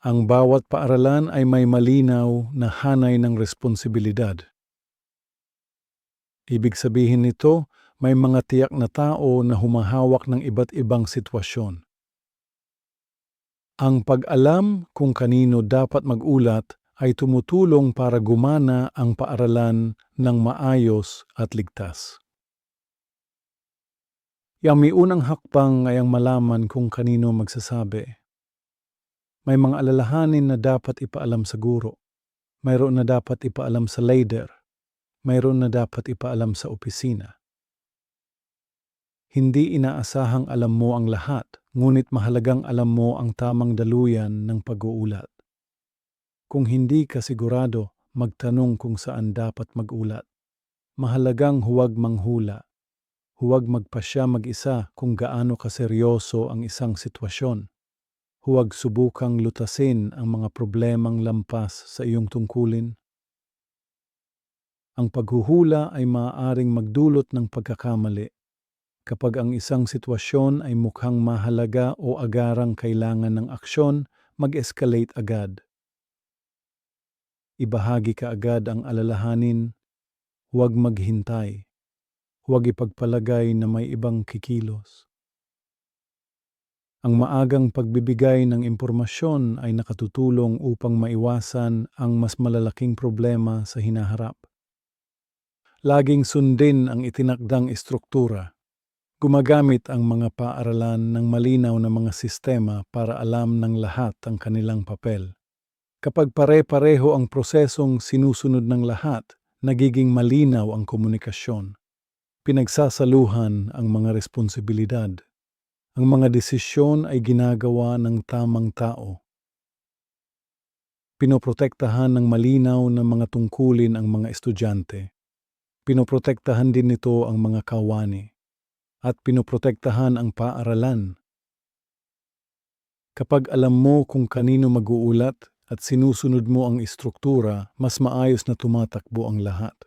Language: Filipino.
Ang bawat paaralan ay may malinaw na hanay ng responsibilidad. Ibig sabihin nito, may mga tiyak na tao na humahawak ng iba't ibang sitwasyon. Ang pag-alam kung kanino dapat mag-ulat ay tumutulong para gumana ang paaralan ng maayos at ligtas. Yang may unang hakbang ay ang malaman kung kanino magsasabi. May mga alalahanin na dapat ipaalam sa guro. Mayroon na dapat ipaalam sa leader. Mayroon na dapat ipaalam sa opisina. Hindi inaasahang alam mo ang lahat, ngunit mahalagang alam mo ang tamang daluyan ng pag-uulat. Kung hindi ka sigurado, magtanong kung saan dapat mag-ulat. Mahalagang huwag manghula. Huwag magpasya mag-isa kung gaano kaseryoso ang isang sitwasyon. Huwag subukang lutasin ang mga problemang lampas sa iyong tungkulin. Ang paghuhula ay maaaring magdulot ng pagkakamali. Kapag ang isang sitwasyon ay mukhang mahalaga o agarang kailangan ng aksyon, mag-escalate agad. Ibahagi ka agad ang alalahanin, huwag maghintay. Huwag ipagpalagay na may ibang kikilos. Ang maagang pagbibigay ng impormasyon ay nakatutulong upang maiwasan ang mas malalaking problema sa hinaharap. Laging sundin ang itinakdang istruktura. Gumagamit ang mga paaralan ng malinaw na mga sistema para alam ng lahat ang kanilang papel. Kapag pare-pareho ang prosesong sinusunod ng lahat, nagiging malinaw ang komunikasyon. Pinagsasaluhan ang mga responsibilidad. Ang mga desisyon ay ginagawa ng tamang tao. Pinoprotektahan ng malinaw na mga tungkulin ang mga estudyante. Pinoprotektahan din nito ang mga kawani. At pinoprotektahan ang paaralan. Kapag alam mo kung kanino mag-uulat at sinusunod mo ang istruktura, mas maayos na tumatakbo ang lahat.